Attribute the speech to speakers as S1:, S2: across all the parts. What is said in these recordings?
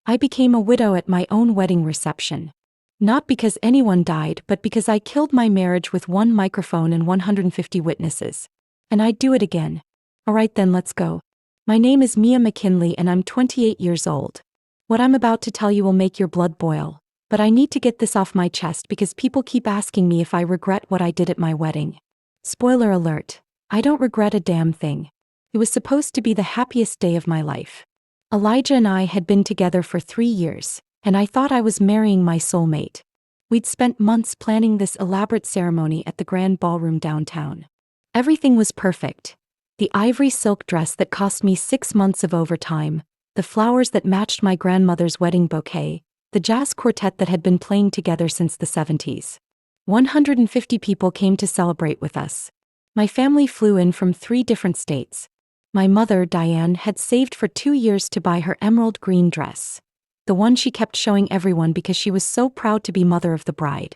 S1: I became a widow at my own wedding reception. Not because anyone died, but because I killed my marriage with one microphone and 150 witnesses. And I'd do it again. Alright then, let's go. My name is Mia McKinley and I'm 28 years old. What I'm about to tell you will make your blood boil, but I need to get this off my chest because people keep asking me if I regret what I did at my wedding. Spoiler alert, I don't regret a damn thing. It was supposed to be the happiest day of my life. Elijah and I had been together for 3 years, and I thought I was marrying my soulmate. We'd spent months planning this elaborate ceremony at the grand ballroom downtown. Everything was perfect. The ivory silk dress that cost me 6 months of overtime, the flowers that matched my grandmother's wedding bouquet, the jazz quartet that had been playing together since the 70s. 150 people came to celebrate with us. My family flew in from 3 different states. My mother, Diane, had saved for 2 years to buy her emerald green dress, the one she kept showing everyone because she was so proud to be mother of the bride.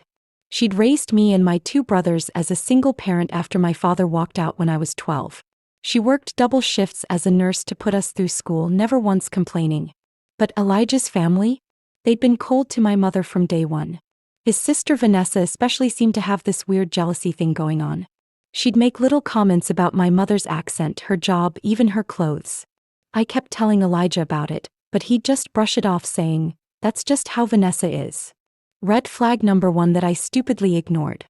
S1: She'd raised me and my 2 brothers as a single parent after my father walked out when I was 12. She worked double shifts as a nurse to put us through school, never once complaining. But Elijah's family? They'd been cold to my mother from day one. His sister Vanessa especially seemed to have this weird jealousy thing going on. She'd make little comments about my mother's accent, her job, even her clothes. I kept telling Elijah about it, but he'd just brush it off saying, "That's just how Vanessa is." Red flag number 1 that I stupidly ignored.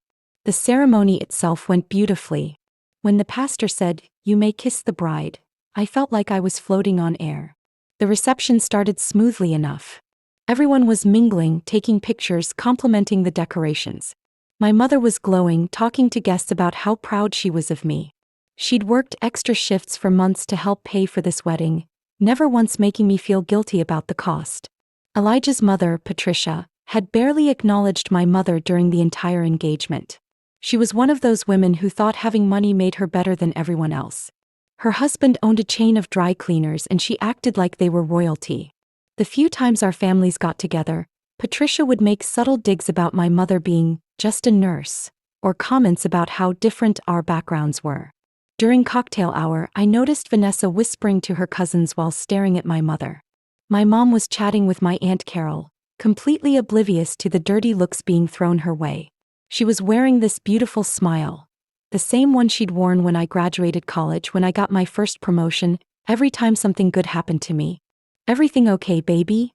S1: The ceremony itself went beautifully. When the pastor said, "You may kiss the bride," I felt like I was floating on air. The reception started smoothly enough. Everyone was mingling, taking pictures, complimenting the decorations. My mother was glowing, talking to guests about how proud she was of me. She'd worked extra shifts for months to help pay for this wedding, never once making me feel guilty about the cost. Elijah's mother, Patricia, had barely acknowledged my mother during the entire engagement. She was one of those women who thought having money made her better than everyone else. Her husband owned a chain of dry cleaners and she acted like they were royalty. The few times our families got together, Patricia would make subtle digs about my mother being just a nurse, or comments about how different our backgrounds were. During cocktail hour, I noticed Vanessa whispering to her cousins while staring at my mother. My mom was chatting with my Aunt Carol, completely oblivious to the dirty looks being thrown her way. She was wearing this beautiful smile, the same one she'd worn when I graduated college, when I got my first promotion, every time something good happened to me. "Everything okay, baby?"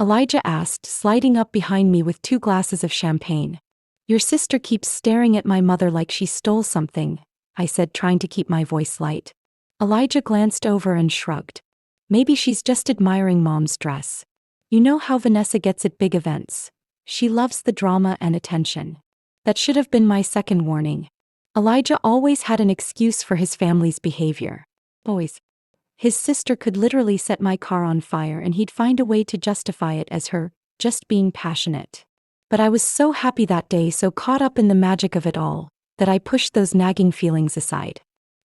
S1: Elijah asked, sliding up behind me with 2 glasses of champagne. "Your sister keeps staring at my mother like she stole something," I said, trying to keep my voice light. Elijah glanced over and shrugged. "Maybe she's just admiring Mom's dress. You know how Vanessa gets at big events. She loves the drama and attention." That should have been my second warning. Elijah always had an excuse for his family's behavior. Always. His sister could literally set my car on fire and he'd find a way to justify it as her just being passionate. But I was so happy that day, so caught up in the magic of it all, that I pushed those nagging feelings aside.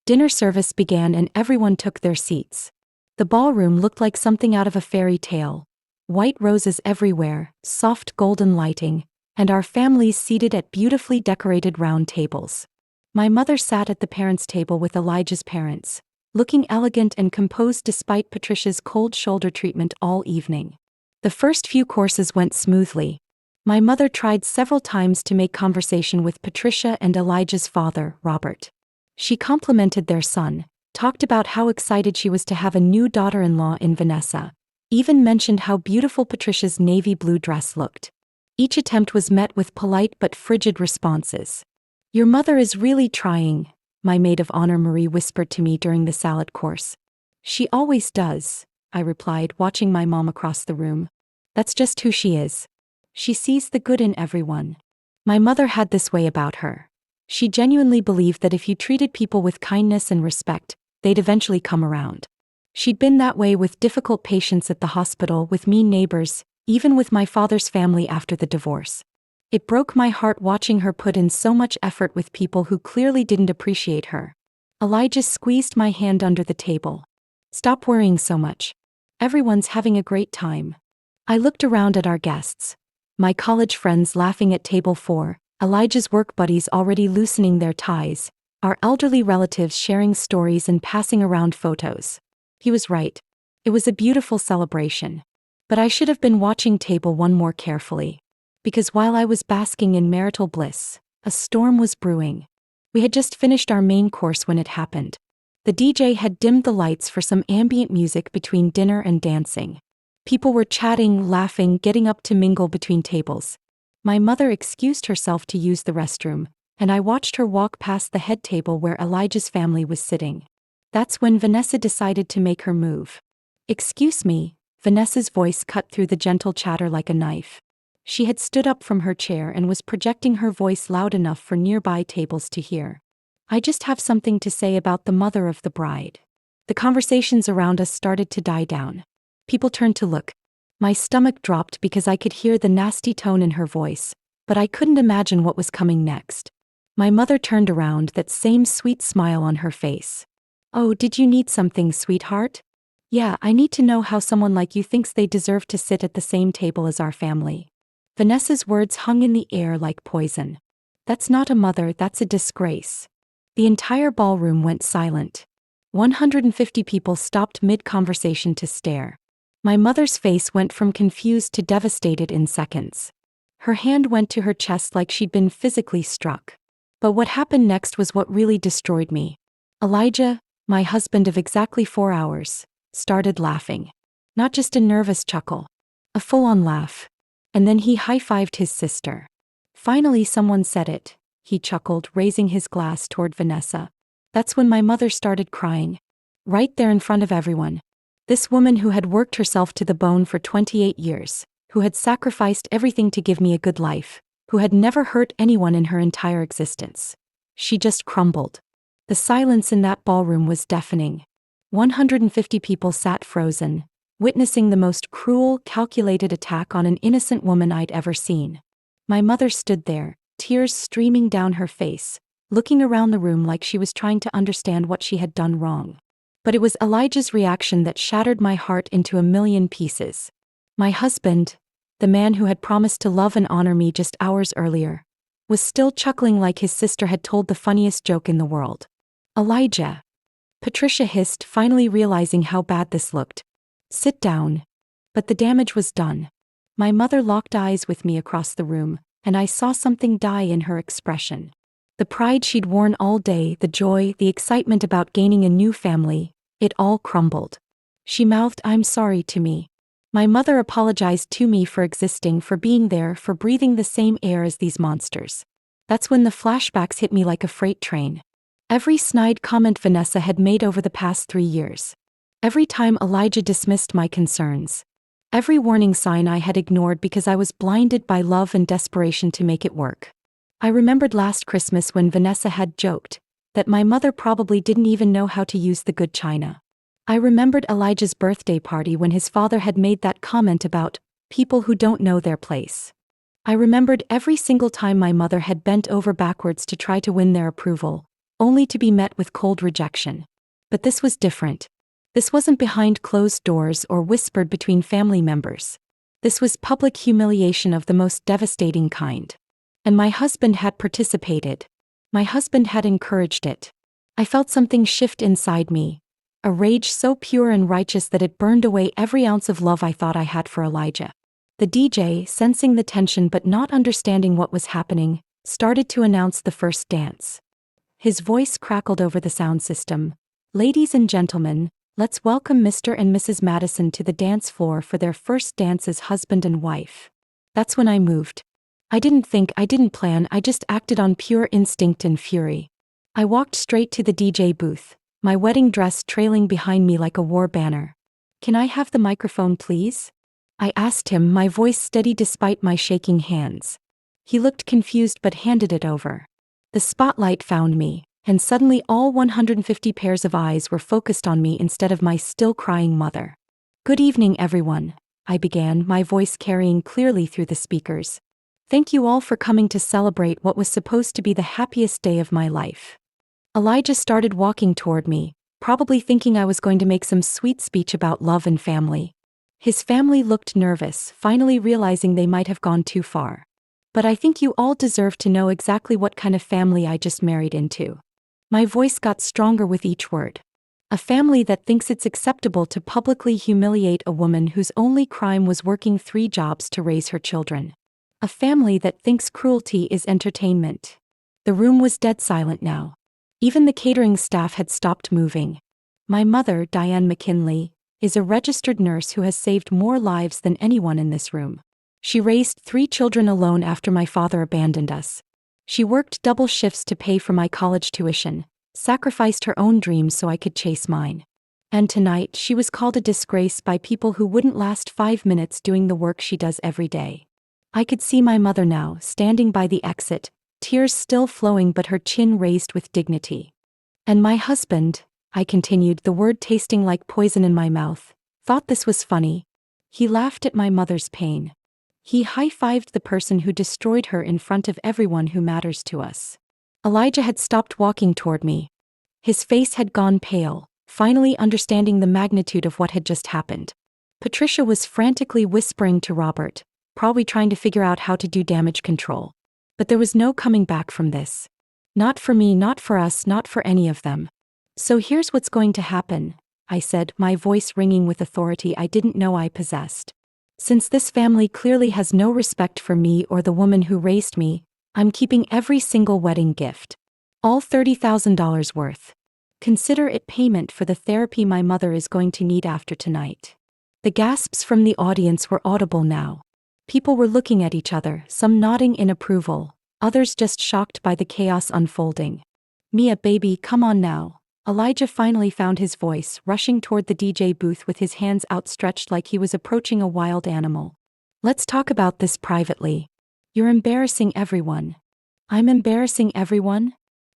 S1: Dinner service began and everyone took their seats. The ballroom looked like something out of a fairy tale. White roses everywhere, soft golden lighting, and our families seated at beautifully decorated round tables. My mother sat at the parents' table with Elijah's parents, looking elegant and composed despite Patricia's cold shoulder treatment all evening. The first few courses went smoothly. My mother tried several times to make conversation with Patricia and Elijah's father, Robert. She complimented their son, talked about how excited she was to have a new daughter-in-law in Vanessa, even mentioned how beautiful Patricia's navy blue dress looked. Each attempt was met with polite but frigid responses. "Your mother is really trying," my maid of honor Marie whispered to me during the salad course. "She always does," I replied, watching my mom across the room. "That's just who she is. She sees the good in everyone." My mother had this way about her. She genuinely believed that if you treated people with kindness and respect, they'd eventually come around. She'd been that way with difficult patients at the hospital, with mean neighbors, even with my father's family after the divorce. It broke my heart watching her put in so much effort with people who clearly didn't appreciate her. Elijah squeezed my hand under the table. "Stop worrying so much. Everyone's having a great time." I looked around at our guests. My college friends laughing at table 4, Elijah's work buddies already loosening their ties, our elderly relatives sharing stories and passing around photos. He was right. It was a beautiful celebration. But I should have been watching table one more carefully. Because while I was basking in marital bliss, a storm was brewing. We had just finished our main course when it happened. The DJ had dimmed the lights for some ambient music between dinner and dancing. People were chatting, laughing, getting up to mingle between tables. My mother excused herself to use the restroom, and I watched her walk past the head table where Elijah's family was sitting. That's when Vanessa decided to make her move. "Excuse me," Vanessa's voice cut through the gentle chatter like a knife. She had stood up from her chair and was projecting her voice loud enough for nearby tables to hear. "I just have something to say about the mother of the bride." The conversations around us started to die down. People turned to look. My stomach dropped because I could hear the nasty tone in her voice, but I couldn't imagine what was coming next. My mother turned around, that same sweet smile on her face. "Oh, did you need something, sweetheart?" "Yeah, I need to know how someone like you thinks they deserve to sit at the same table as our family." Vanessa's words hung in the air like poison. "That's not a mother, that's a disgrace." The entire ballroom went silent. 150 people stopped mid-conversation to stare. My mother's face went from confused to devastated in seconds. Her hand went to her chest like she'd been physically struck. But what happened next was what really destroyed me. Elijah, my husband of exactly 4 hours, started laughing. Not just a nervous chuckle. A full-on laugh. And then he high-fived his sister. "Finally someone said it," he chuckled, raising his glass toward Vanessa. That's when my mother started crying. Right there in front of everyone. This woman who had worked herself to the bone for 28 years, who had sacrificed everything to give me a good life, who had never hurt anyone in her entire existence. She just crumbled. The silence in that ballroom was deafening. 150 people sat frozen, witnessing the most cruel, calculated attack on an innocent woman I'd ever seen. My mother stood there, tears streaming down her face, looking around the room like she was trying to understand what she had done wrong. But it was Elijah's reaction that shattered my heart into a million pieces. My husband, the man who had promised to love and honor me just hours earlier, was still chuckling like his sister had told the funniest joke in the world. "Elijah," Patricia hissed, finally realizing how bad this looked. "Sit down." But the damage was done. My mother locked eyes with me across the room, and I saw something die in her expression. The pride she'd worn all day, the joy, the excitement about gaining a new family, it all crumbled. She mouthed, "I'm sorry," to me. My mother apologized to me for existing, for being there, for breathing the same air as these monsters. That's when the flashbacks hit me like a freight train. Every snide comment Vanessa had made over the past 3 years. Every time Elijah dismissed my concerns. Every warning sign I had ignored because I was blinded by love and desperation to make it work. I remembered last Christmas when Vanessa had joked that my mother probably didn't even know how to use the good china. I remembered Elijah's birthday party when his father had made that comment about people who don't know their place. I remembered every single time my mother had bent over backwards to try to win their approval, only to be met with cold rejection. But this was different. This wasn't behind closed doors or whispered between family members. This was public humiliation of the most devastating kind. And my husband had participated. My husband had encouraged it. I felt something shift inside me. A rage so pure and righteous that it burned away every ounce of love I thought I had for Elijah. The DJ, sensing the tension but not understanding what was happening, started to announce the first dance. His voice crackled over the sound system. "Ladies and gentlemen, let's welcome Mr. and Mrs. Madison to the dance floor for their first dance as husband and wife." That's when I moved. I didn't think, I didn't plan, I just acted on pure instinct and fury. I walked straight to the DJ booth, my wedding dress trailing behind me like a war banner. "Can I have the microphone, please?" I asked him, my voice steady despite my shaking hands. He looked confused but handed it over. The spotlight found me, and suddenly all 150 pairs of eyes were focused on me instead of my still crying mother. "Good evening, everyone," I began, my voice carrying clearly through the speakers. "Thank you all for coming to celebrate what was supposed to be the happiest day of my life." Elijah started walking toward me, probably thinking I was going to make some sweet speech about love and family. His family looked nervous, finally realizing they might have gone too far. "But I think you all deserve to know exactly what kind of family I just married into." My voice got stronger with each word. A family that thinks it's acceptable to publicly humiliate a woman whose only crime was working 3 jobs to raise her children. A family that thinks cruelty is entertainment. The room was dead silent now. Even the catering staff had stopped moving. My mother, Diane McKinley, is a registered nurse who has saved more lives than anyone in this room. She raised 3 children alone after my father abandoned us. She worked double shifts to pay for my college tuition, sacrificed her own dreams so I could chase mine. And tonight, she was called a disgrace by people who wouldn't last 5 minutes doing the work she does every day. I could see my mother now, standing by the exit, tears still flowing but her chin raised with dignity. And my husband, I continued, the word tasting like poison in my mouth, thought this was funny. He laughed at my mother's pain. He high-fived the person who destroyed her in front of everyone who matters to us. Elijah had stopped walking toward me. His face had gone pale, finally understanding the magnitude of what had just happened. Patricia was frantically whispering to Robert, probably trying to figure out how to do damage control. But there was no coming back from this. Not for me, not for us, not for any of them. So here's what's going to happen, I said, my voice ringing with authority I didn't know I possessed. Since this family clearly has no respect for me or the woman who raised me, I'm keeping every single wedding gift. All $30,000 worth. Consider it payment for the therapy my mother is going to need after tonight. The gasps from the audience were audible now. People were looking at each other, some nodding in approval, others just shocked by the chaos unfolding. Mia, baby, come on now. Elijah finally found his voice, rushing toward the DJ booth with his hands outstretched like he was approaching a wild animal. Let's talk about this privately. You're embarrassing everyone. I'm embarrassing everyone?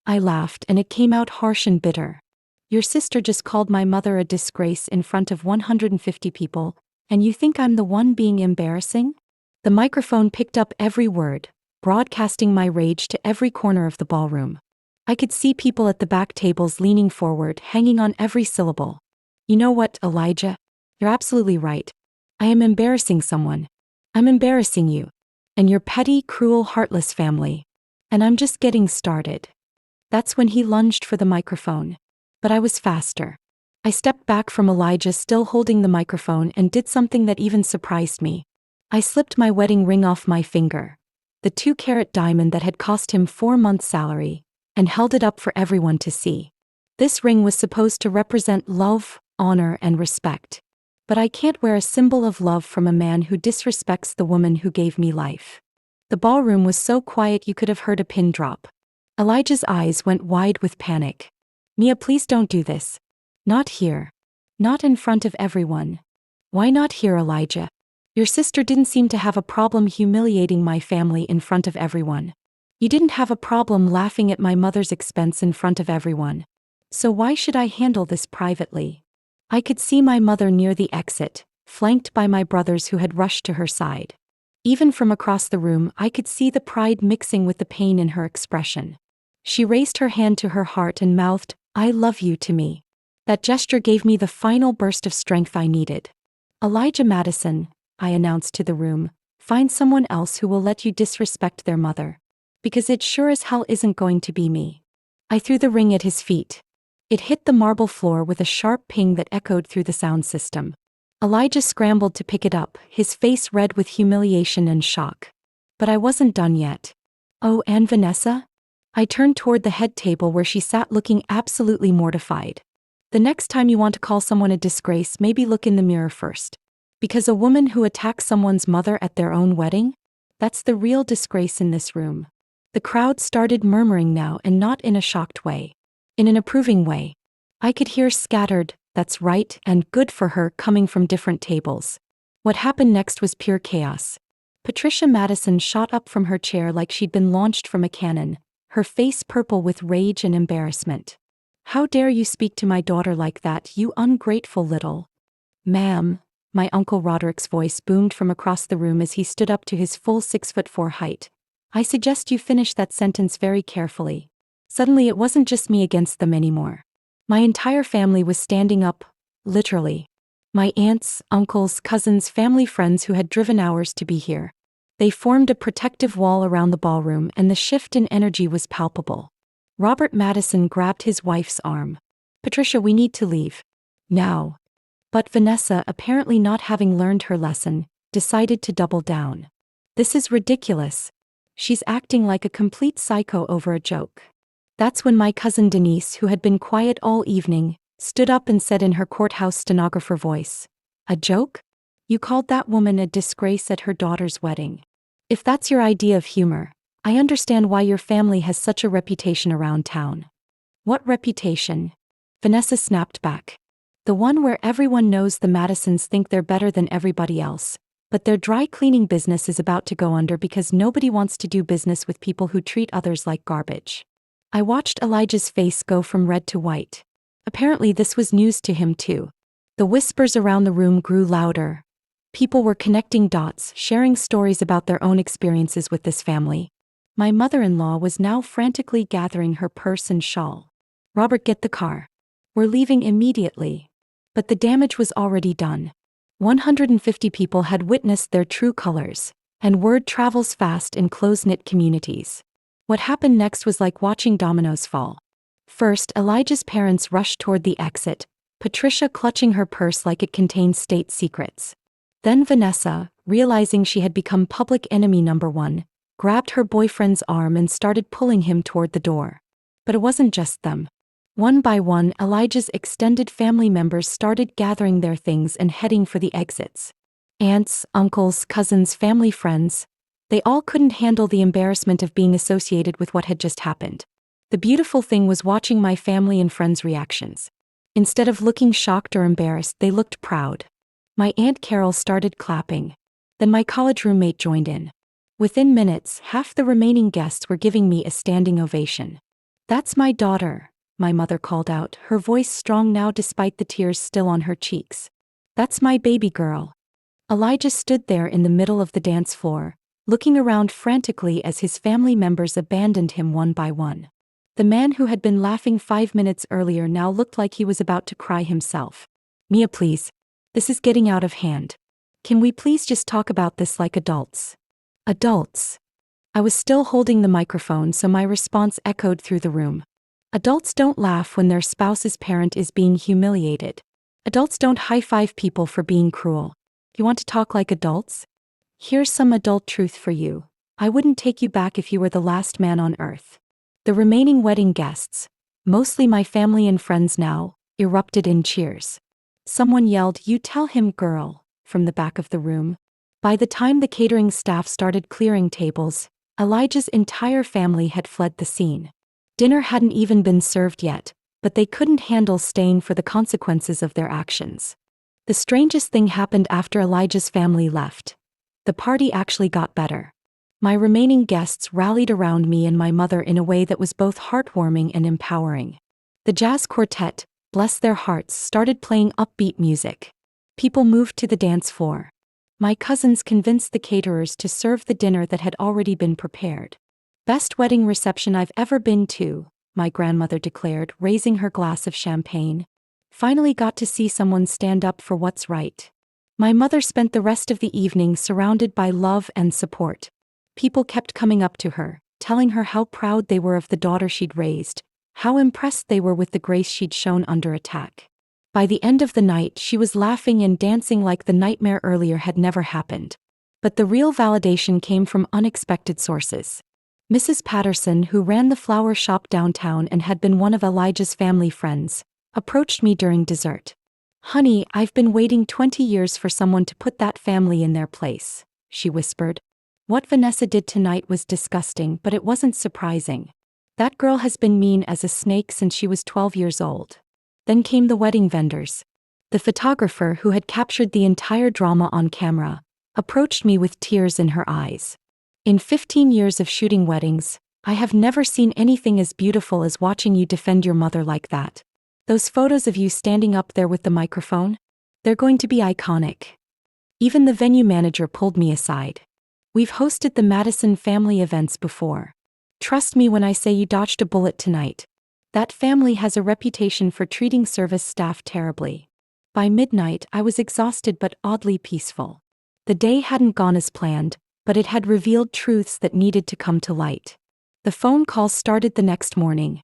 S1: I laughed and it came out harsh and bitter. Your sister just called my mother a disgrace in front of 150 people, and you think I'm the one being embarrassing? The microphone picked up every word, broadcasting my rage to every corner of the ballroom. I could see people at the back tables leaning forward, hanging on every syllable. You know what, Elijah? You're absolutely right. I am embarrassing someone. I'm embarrassing you. And your petty, cruel, heartless family. And I'm just getting started. That's when he lunged for the microphone. But I was faster. I stepped back from Elijah still holding the microphone and did something that even surprised me. I slipped my wedding ring off my finger, the 2-carat diamond that had cost him 4 months' salary, and held it up for everyone to see. This ring was supposed to represent love, honor, and respect. But I can't wear a symbol of love from a man who disrespects the woman who gave me life. The ballroom was so quiet you could have heard a pin drop. Elijah's eyes went wide with panic. Mia, please don't do this. Not here. Not in front of everyone. Why not here, Elijah? Your sister didn't seem to have a problem humiliating my family in front of everyone. You didn't have a problem laughing at my mother's expense in front of everyone. So why should I handle this privately? I could see my mother near the exit, flanked by my brothers who had rushed to her side. Even from across the room, I could see the pride mixing with the pain in her expression. She raised her hand to her heart and mouthed, "I love you," to me. That gesture gave me the final burst of strength I needed. Elijah Madison, I announced to the room, find someone else who will let you disrespect their mother. Because it sure as hell isn't going to be me. I threw the ring at his feet. It hit the marble floor with a sharp ping that echoed through the sound system. Elijah scrambled to pick it up, his face red with humiliation and shock. But I wasn't done yet. Oh, and Vanessa? I turned toward the head table where she sat looking absolutely mortified. The next time you want to call someone a disgrace, maybe look in the mirror first. Because a woman who attacks someone's mother at their own wedding? That's the real disgrace in this room. The crowd started murmuring now, and not in a shocked way. In an approving way. I could hear scattered, "That's right," and "Good for her" coming from different tables. What happened next was pure chaos. Patricia Madison shot up from her chair like she'd been launched from a cannon, her face purple with rage and embarrassment. "How dare you speak to my daughter like that, you ungrateful little..." "Ma'am," my Uncle Roderick's voice boomed from across the room as he stood up to his full 6'4" height. "I suggest you finish that sentence very carefully." Suddenly it wasn't just me against them anymore. My entire family was standing up, literally. My aunts, uncles, cousins, family friends who had driven hours to be here. They formed a protective wall around the ballroom and the shift in energy was palpable. Robert Madison grabbed his wife's arm. Patricia, we need to leave. Now. But Vanessa, apparently not having learned her lesson, decided to double down. This is ridiculous. She's acting like a complete psycho over a joke. That's when my cousin Denise, who had been quiet all evening, stood up and said in her courthouse stenographer voice, "A joke? You called that woman a disgrace at her daughter's wedding. If that's your idea of humor, I understand why your family has such a reputation around town." "What reputation?" Vanessa snapped back. "The one where everyone knows the Madisons think they're better than everybody else, but their dry cleaning business is about to go under because nobody wants to do business with people who treat others like garbage." I watched Elijah's face go from red to white. Apparently this was news to him too. The whispers around the room grew louder. People were connecting dots, sharing stories about their own experiences with this family. My mother-in-law was now frantically gathering her purse and shawl. "Robert, get the car. We're leaving immediately." But the damage was already done. 150 people had witnessed their true colors, and word travels fast in close-knit communities. What happened next was like watching dominoes fall. First, Elijah's parents rushed toward the exit, Patricia clutching her purse like it contained state secrets. Then Vanessa, realizing she had become public enemy number one, grabbed her boyfriend's arm and started pulling him toward the door. But it wasn't just them. One by one, Elijah's extended family members started gathering their things and heading for the exits. Aunts, uncles, cousins, family friends. They all couldn't handle the embarrassment of being associated with what had just happened. The beautiful thing was watching my family and friends' reactions. Instead of looking shocked or embarrassed, they looked proud. My Aunt Carol started clapping. Then my college roommate joined in. Within minutes, half the remaining guests were giving me a standing ovation. "That's my daughter," my mother called out, her voice strong now despite the tears still on her cheeks. "That's my baby girl." Elijah stood there in the middle of the dance floor, looking around frantically as his family members abandoned him one by one. The man who had been laughing 5 minutes earlier now looked like he was about to cry himself. "Mia, please. This is getting out of hand. Can we please just talk about this like adults?" Adults. I was still holding the microphone, so my response echoed through the room. Adults don't laugh when their spouse's parent is being humiliated. Adults don't high-five people for being cruel. You want to talk like adults? Here's some adult truth for you. I wouldn't take you back if you were the last man on earth. The remaining wedding guests, mostly my family and friends now, erupted in cheers. Someone yelled, "You tell him, girl," from the back of the room. By the time the catering staff started clearing tables, Elijah's entire family had fled the scene. Dinner hadn't even been served yet, but they couldn't handle staying for the consequences of their actions. The strangest thing happened after Elijah's family left. The party actually got better. My remaining guests rallied around me and my mother in a way that was both heartwarming and empowering. The jazz quartet, bless their hearts, started playing upbeat music. People moved to the dance floor. My cousins convinced the caterers to serve the dinner that had already been prepared. "Best wedding reception I've ever been to," my grandmother declared, raising her glass of champagne. "Finally got to see someone stand up for what's right." My mother spent the rest of the evening surrounded by love and support. People kept coming up to her, telling her how proud they were of the daughter she'd raised, how impressed they were with the grace she'd shown under attack. By the end of the night, she was laughing and dancing like the nightmare earlier had never happened. But the real validation came from unexpected sources. Mrs. Patterson, who ran the flower shop downtown and had been one of Elijah's family friends, approached me during dessert. "Honey, I've been waiting 20 years for someone to put that family in their place," she whispered. "What Vanessa did tonight was disgusting, but it wasn't surprising. That girl has been mean as a snake since she was 12 years old." Then came the wedding vendors. The photographer, who had captured the entire drama on camera, approached me with tears in her eyes. "In 15 years of shooting weddings, I have never seen anything as beautiful as watching you defend your mother like that. Those photos of you standing up there with the microphone? They're going to be iconic." Even the venue manager pulled me aside. "We've hosted the Madison family events before. Trust me when I say you dodged a bullet tonight. That family has a reputation for treating service staff terribly." By midnight, I was exhausted but oddly peaceful. The day hadn't gone as planned, but it had revealed truths that needed to come to light. The phone calls started the next morning.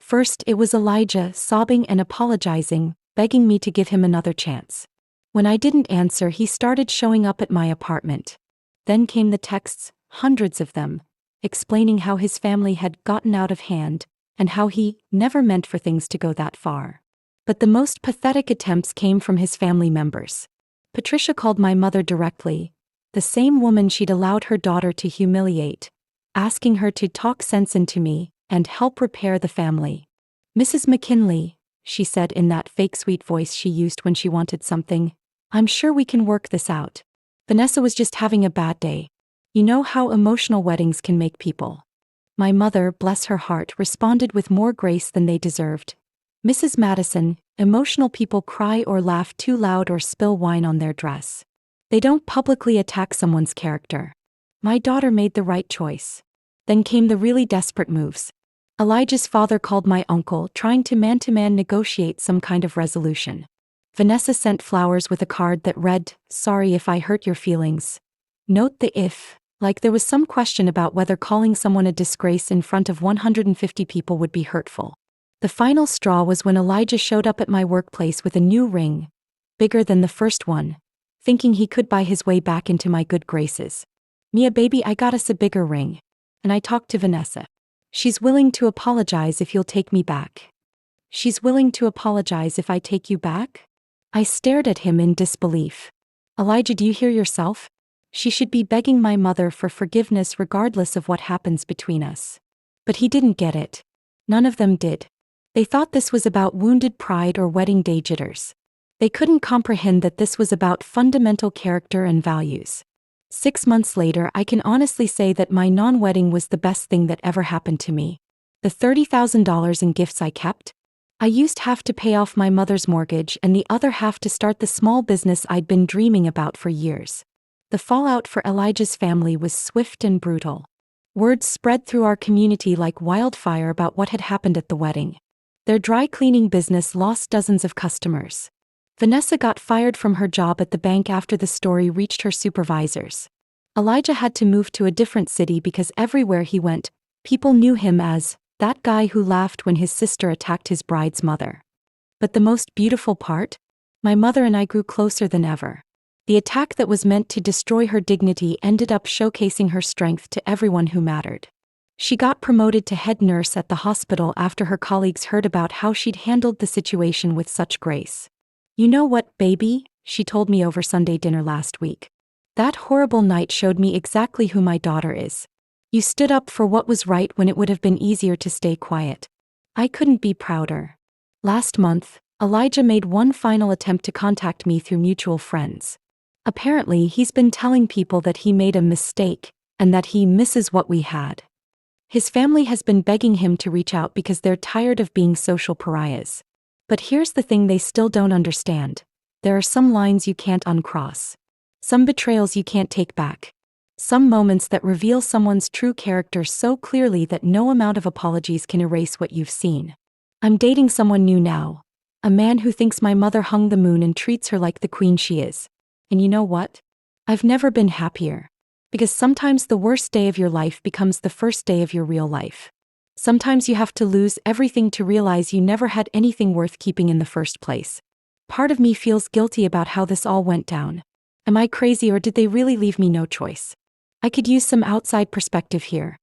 S1: First, it was Elijah, sobbing and apologizing, begging me to give him another chance. When I didn't answer, he started showing up at my apartment. Then came the texts, hundreds of them, explaining how his family had gotten out of hand, and how he never meant for things to go that far. But the most pathetic attempts came from his family members. Patricia called my mother directly, the same woman she'd allowed her daughter to humiliate, asking her to talk sense into me and help repair the family. "Mrs. McKinley," she said in that fake sweet voice she used when she wanted something, "I'm sure we can work this out. Vanessa was just having a bad day. You know how emotional weddings can make people." My mother, bless her heart, responded with more grace than they deserved. "Mrs. Madison, emotional people cry or laugh too loud or spill wine on their dress. They don't publicly attack someone's character." My daughter made the right choice. Then came the really desperate moves. Elijah's father called my uncle, trying to man-to-man negotiate some kind of resolution. Vanessa sent flowers with a card that read, "Sorry if I hurt your feelings." Note the if, like there was some question about whether calling someone a disgrace in front of 150 people would be hurtful. The final straw was when Elijah showed up at my workplace with a new ring, bigger than the first one, thinking he could buy his way back into my good graces. "Mia baby, I got us a bigger ring." And I talked to Vanessa. "She's willing to apologize if you'll take me back." "She's willing to apologize if I take you back?" I stared at him in disbelief. "Elijah, do you hear yourself? She should be begging my mother for forgiveness regardless of what happens between us." But he didn't get it. None of them did. They thought this was about wounded pride or wedding day jitters. They couldn't comprehend that this was about fundamental character and values. 6 months later, I can honestly say that my non-wedding was the best thing that ever happened to me. The $30,000 in gifts I kept, I used half to pay off my mother's mortgage and the other half to start the small business I'd been dreaming about for years. The fallout for Elijah's family was swift and brutal. Words spread through our community like wildfire about what had happened at the wedding. Their dry cleaning business lost dozens of customers. Vanessa got fired from her job at the bank after the story reached her supervisors. Elijah had to move to a different city because everywhere he went, people knew him as that guy who laughed when his sister attacked his bride's mother. But the most beautiful part? My mother and I grew closer than ever. The attack that was meant to destroy her dignity ended up showcasing her strength to everyone who mattered. She got promoted to head nurse at the hospital after her colleagues heard about how she'd handled the situation with such grace. "You know what, baby?" she told me over Sunday dinner last week. "That horrible night showed me exactly who my daughter is. You stood up for what was right when it would have been easier to stay quiet." I couldn't be prouder. Last month, Elijah made one final attempt to contact me through mutual friends. Apparently, he's been telling people that he made a mistake, and that he misses what we had. His family has been begging him to reach out because they're tired of being social pariahs. But here's the thing they still don't understand. There are some lines you can't uncross. Some betrayals you can't take back. Some moments that reveal someone's true character so clearly that no amount of apologies can erase what you've seen. I'm dating someone new now. A man who thinks my mother hung the moon and treats her like the queen she is. And you know what? I've never been happier. Because sometimes the worst day of your life becomes the first day of your real life. Sometimes you have to lose everything to realize you never had anything worth keeping in the first place. Part of me feels guilty about how this all went down. Am I crazy or did they really leave me no choice? I could use some outside perspective here.